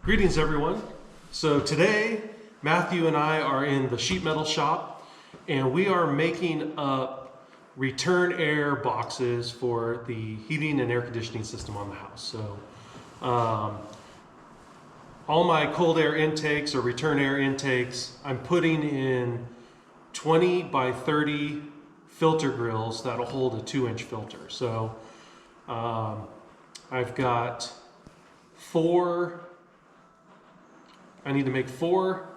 Greetings everyone. So today Matthew and I are in the sheet metal shop and we are making up return air boxes for the heating and air conditioning system on the house. So all my cold air intakes or return air intakes, I'm putting in 20 by 30 filter grills that'll hold a 2-inch filter. So I've got I need to make four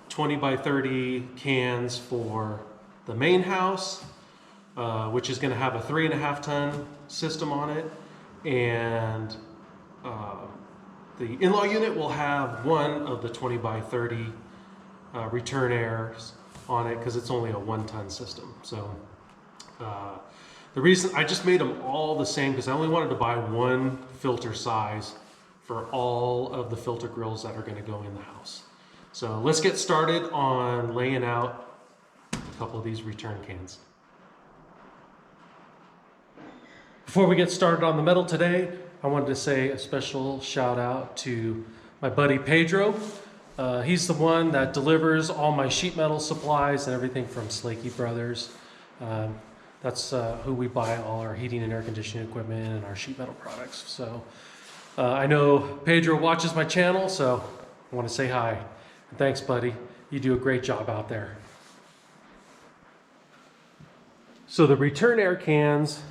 20 by 30 cans for the main house, which is going to have a 3.5 ton system on it, and the in-law unit will have one of the 20 by 30 return airs on it because it's only a 1-ton system. So the reason I just made them all the same because I only wanted to buy one filter size for all of the filter grills that are going to go in the house. So let's get started on laying out a couple of these return cans. Before we get started on the metal today, I wanted to say a special shout out to my buddy Pedro. He's the one that delivers all my sheet metal supplies and everything from Slakey Brothers. That's who we buy all our heating and air conditioning equipment and our sheet metal products. So I know Pedro watches my channel, so I want to say hi. Thanks, buddy. You do a great job out there. So the return air cans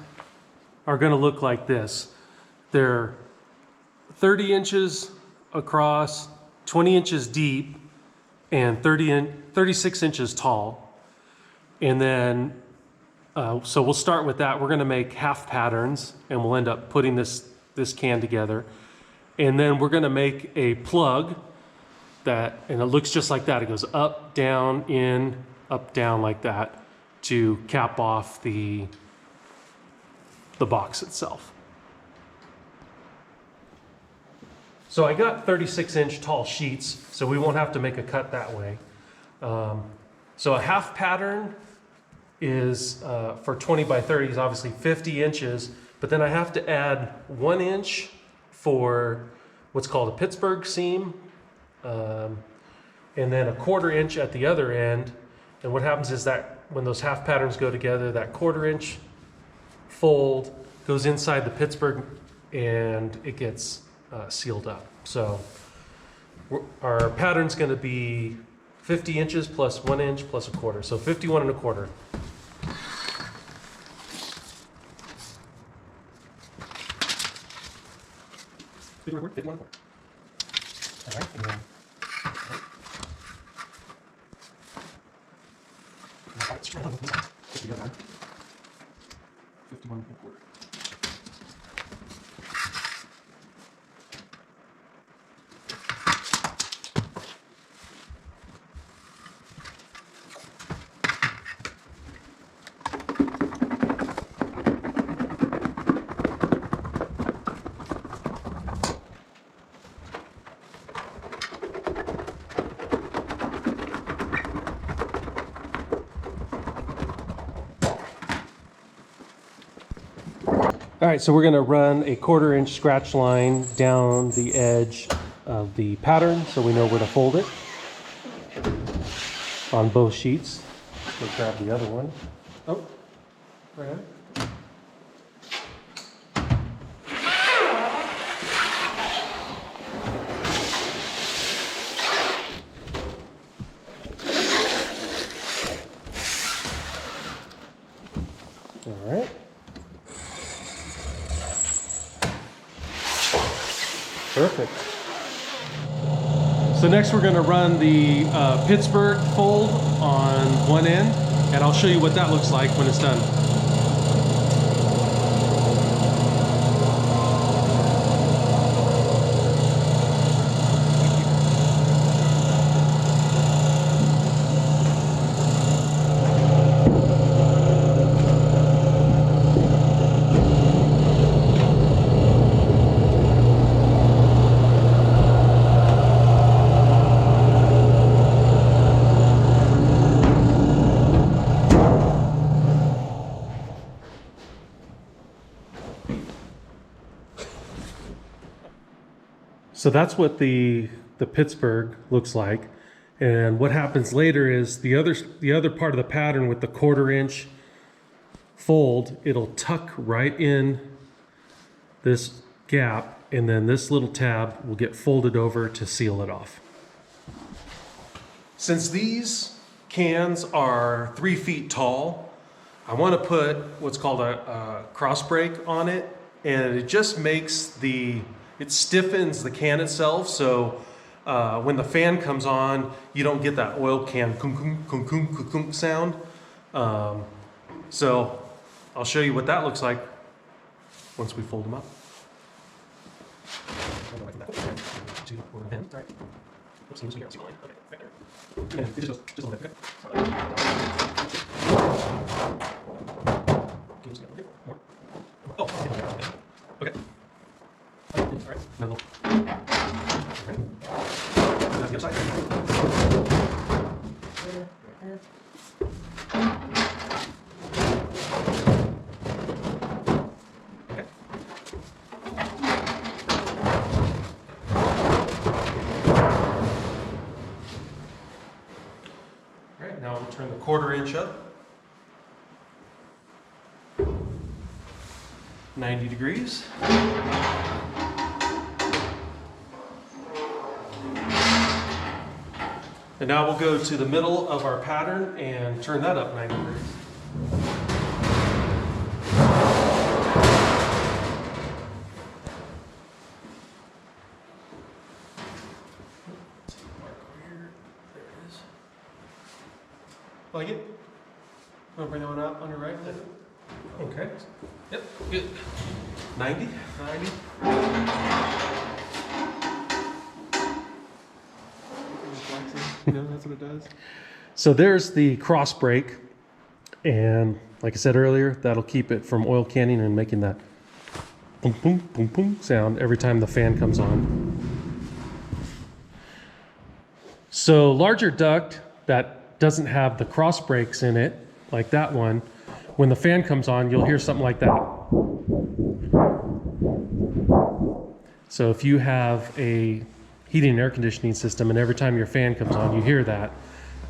are going to look like this. They're 30 inches across, 20 inches deep, and 36 inches tall. And then, so we'll start with that. We're going to make half patterns, and we'll end up putting this can together. And then we're going to make a plug that, and it looks just like that. It goes up, down, in, up, down like that to cap off the box itself. So I got 36-inch tall sheets, so we won't have to make a cut that way. So a half pattern is for 20 by 30 is obviously 50 inches, but then I have to add 1 inch for what's called a Pittsburgh seam, and then a 1/4 inch at the other end. And what happens is that when those half patterns go together, that 1/4 inch fold goes inside the Pittsburgh and it gets sealed up. So our pattern's going to be 50 inches plus 1 inch plus 1/4, so 51 1/4. All right, and then, straight up, 51 1/4. All right, so we're going to run a 1/4 inch scratch line down the edge of the pattern so we know where to fold it on both sheets. Let's grab the other one. Oh, right on. All right. Perfect. So next we're going to run the Pittsburgh fold on one end, and I'll show you what that looks like when it's done. So that's what the Pittsburgh looks like. And what happens later is the other part of the pattern with the 1/4 inch fold, it'll tuck right in this gap, and then this little tab will get folded over to seal it off. Since these cans are 3 feet tall, I want to put what's called a cross break on it, and it just makes it stiffens the can itself, so when the fan comes on, you don't get that oil can kunk sound. So I'll show you what that looks like once we fold them up. Okay. All right. Another the other side. Okay. All right, now we'll turn the 1/4 inch up. 90 degrees. And now we'll go to the middle of our pattern and turn that up 90 degrees. Like it? Want to bring that one up on your right? Okay. Yep, good. 90. You know, that's what it does. So there's the cross break, and like I said earlier, that'll keep it from oil canning and making that boom, boom, boom, boom sound every time the fan comes on. So larger duct that doesn't have the cross breaks in it, like that one, when the fan comes on, you'll hear something like that. So if you have a heating and air conditioning system, and every time your fan comes on, you hear that.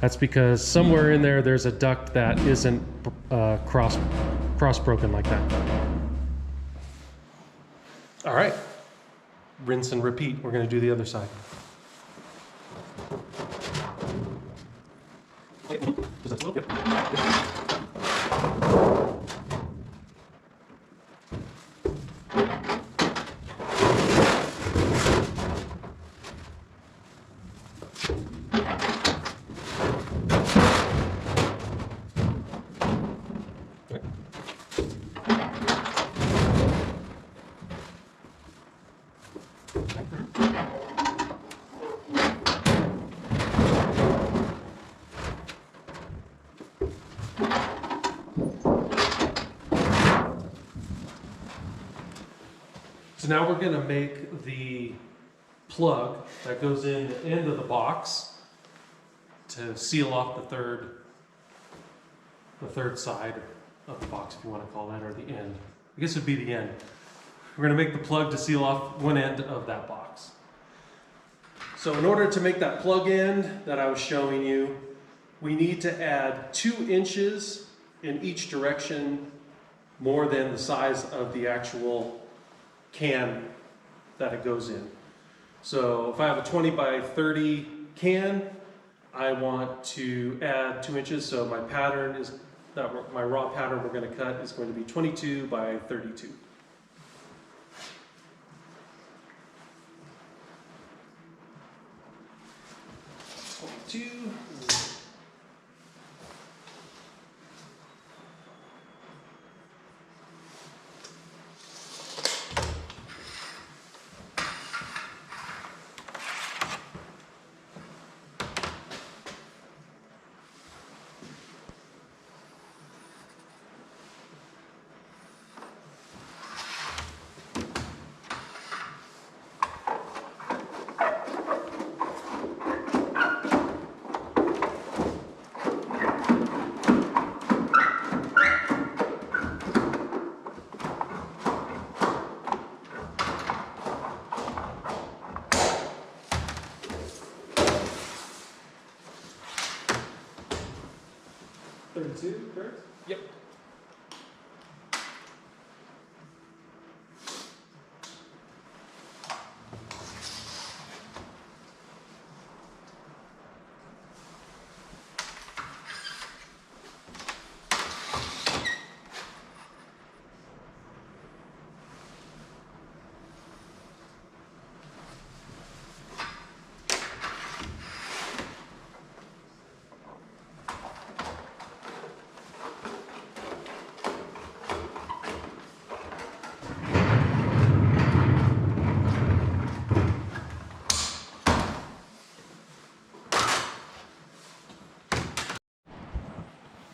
That's because somewhere in there's a duct that isn't cross broken like that. All right, rinse and repeat. We're going to do the other side. Does that slow? Yep. So now we're going to make the plug that goes in the end of the box to seal off the third side of the box, if you want to call that, or the end. I guess it would be the end. We're going to make the plug to seal off one end of that box. So in order to make that plug end that I was showing you, we need to add 2 inches in each direction more than the size of the actual can that it goes in. So if I have a 20 by 30 can, I want to add 2 inches. So my pattern is that my raw pattern we're going to cut is going to be 22 by 32. 2, correct? Yep.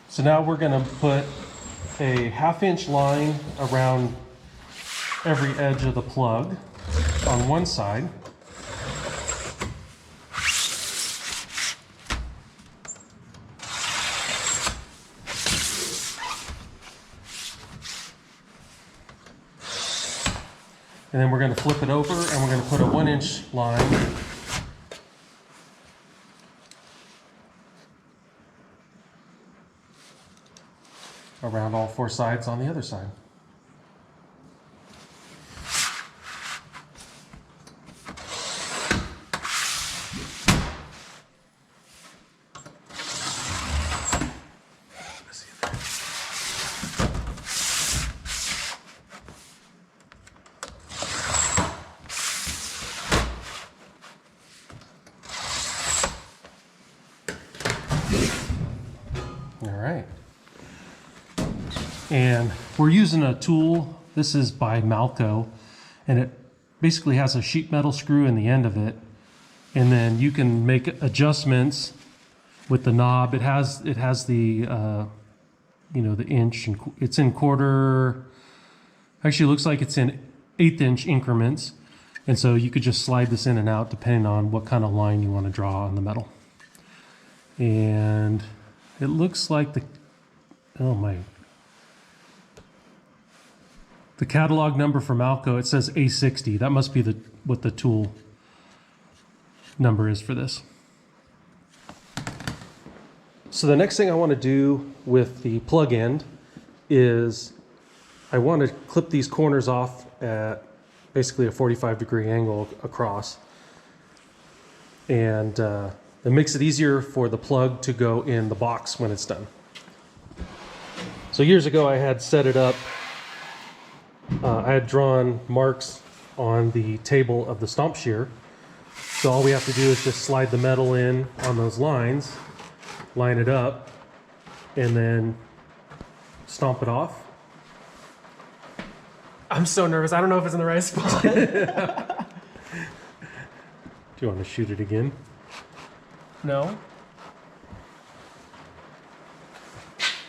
So now we're going to put a 1/2 inch line around every edge of the plug on one side. And then we're going to flip it over and we're going to put a 1 inch line around all 4 sides on the other side. All right. And we're using a tool. This is by Malco, and it basically has a sheet metal screw in the end of it, and then you can make adjustments with the knob. It has the the inch, and it's in quarter. Actually, it looks like it's in 1/8 inch increments, and so you could just slide this in and out depending on what kind of line you want to draw on the metal. And it looks like the catalog number for Malco, it says A60. That must be what the tool number is for this. So the next thing I want to do with the plug end is I want to clip these corners off at basically a 45-degree angle across. And it makes it easier for the plug to go in the box when it's done. So years ago I had set it up. I had drawn marks on the table of the stomp shear. So all we have to do is just slide the metal in on those lines, line it up, and then stomp it off. I'm so nervous. I don't know if it's in the right spot. Do you want to shoot it again? No.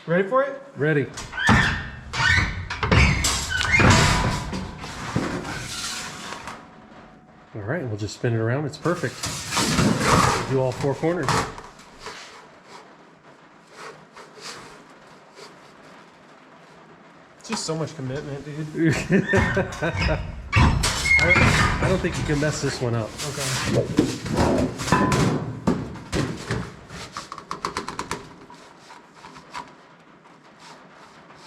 Ready for it? Ready. All right, we'll just spin it around. It's perfect. We'll do all 4 corners. It's just so much commitment, dude. I don't think you can mess this one up. Okay.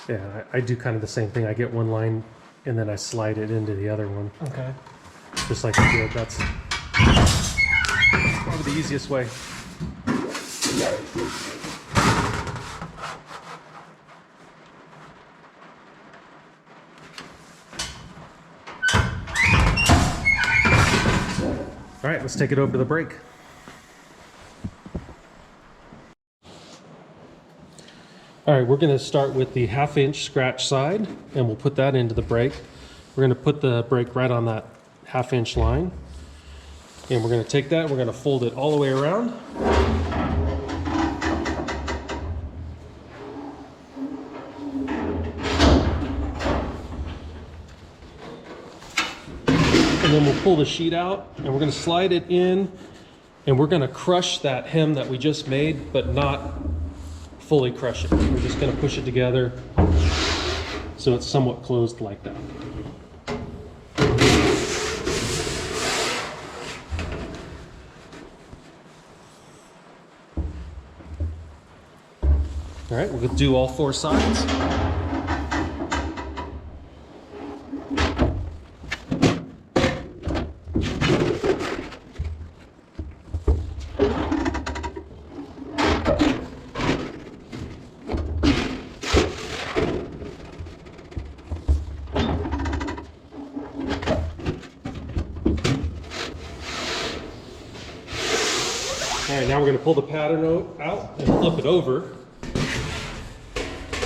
Yeah, I do kind of the same thing. I get one line and then I slide it into the other one. Okay. Just like you did. That's probably the easiest way. All right, let's take it over to the brake. All right, we're going to start with the 1/2 inch scratch side, and we'll put that into the brake. We're going to put the brake right on that 1/2 inch line, and we're going to take that, we're going to fold it all the way around. And then we'll pull the sheet out, and we're going to slide it in, and we're going to crush that hem that we just made, but not fully crush it. We're just going to push it together so it's somewhat closed like that. All right, we'll do all 4 sides. All right, now we're gonna pull the pattern out and flip it over.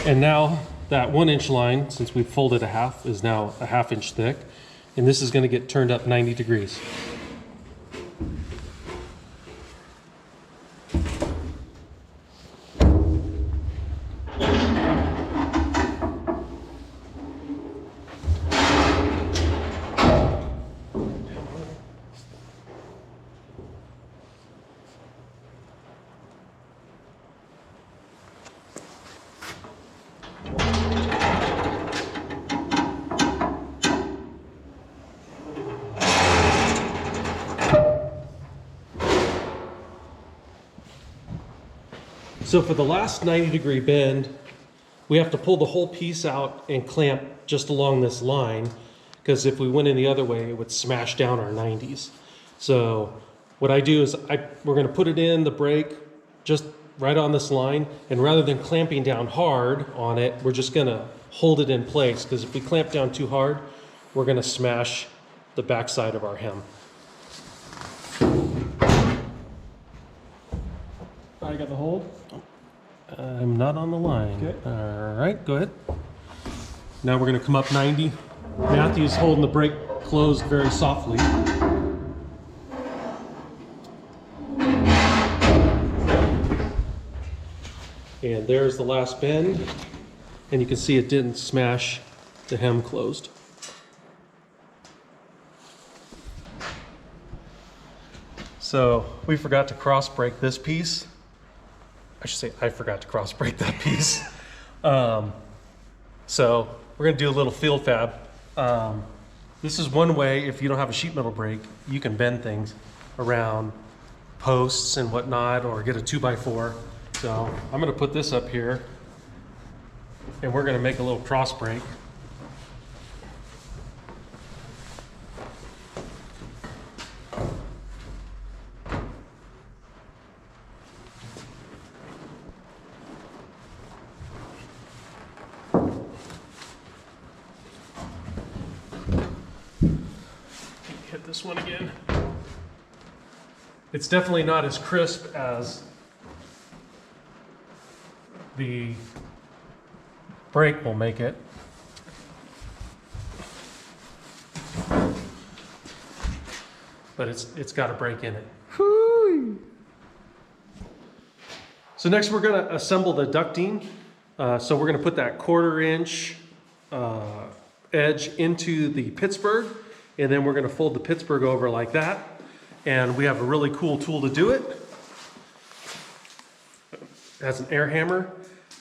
And now that 1-inch line, since we've folded a half, is now a 1/2 inch thick. And this is gonna get turned up 90 degrees. So for the last 90-degree bend, we have to pull the whole piece out and clamp just along this line, because if we went in the other way, it would smash down our 90s. So what I do is we're gonna put it in the brake just right on this line, and rather than clamping down hard on it, we're just gonna hold it in place, because if we clamp down too hard, we're gonna smash the backside of our hem. I got the hold. I'm not on the line. Okay. All right, go ahead. Now we're gonna come up 90. Matthew's holding the brake closed very softly. And there's the last bend. And you can see it didn't smash the hem closed. So we forgot to cross break this piece. I should say I forgot to cross break that piece. So we're gonna do a little field fab. This is one way, if you don't have a sheet metal brake, you can bend things around posts and whatnot, or get a 2x4. So I'm gonna put this up here and we're gonna make a little cross break. Hit this one again. It's definitely not as crisp as the brake will make it. But it's got a brake in it. So next we're going to assemble the ducting. So we're going to put that 1/4 inch edge into the Pittsburgh, and then we're going to fold the Pittsburgh over like that. And we have a really cool tool to do it. It has an air hammer,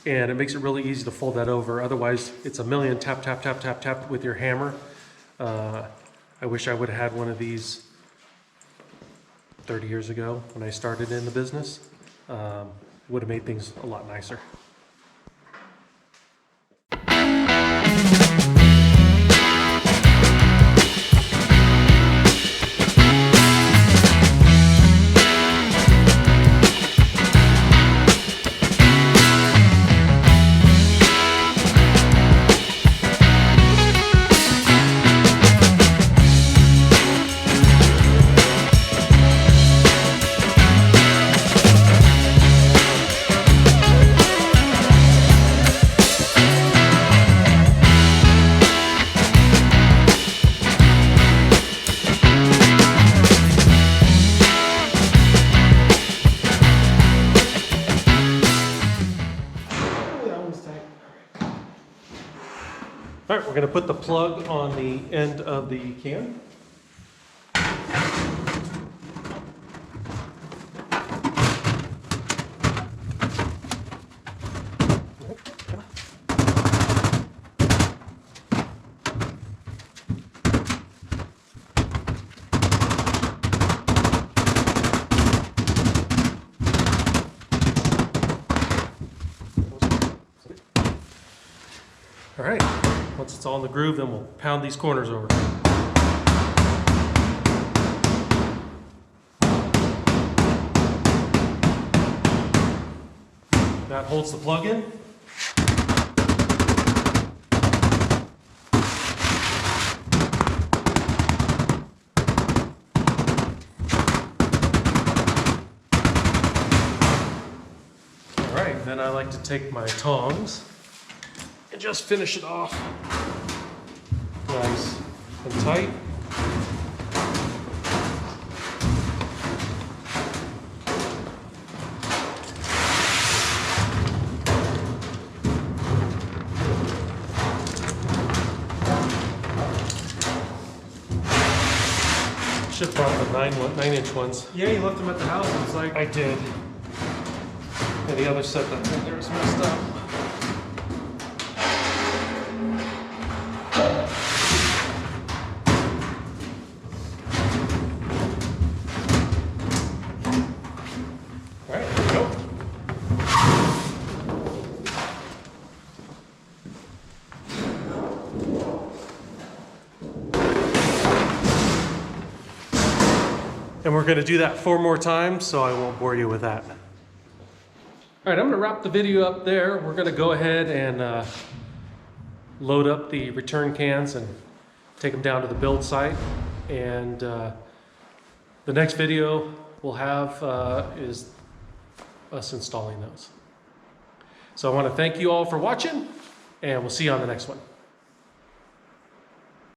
and it makes it really easy to fold that over. Otherwise, it's a million tap, tap, tap, tap, tap with your hammer. I wish I would have had one of these 30 years ago when I started in the business. It would have made things a lot nicer. All right, we're going to put the plug on the end of the can. right, once it's all in the groove, then we'll pound these corners over. That holds the plug in. All right, then I like to take my tongs and just finish it off nice and tight. Should have brought the 9-inch ones. Yeah, you left them at the house. It was like, I did. And the other set that's in there is messed up. All right, there we go. And we're going to do that 4 more times, so I won't bore you with that. All right, I'm going to wrap the video up there. We're going to go ahead and load up the return cans and take them down to the build site. And the next video we'll have is us installing those. So I want to thank you all for watching, and we'll see you on the next one.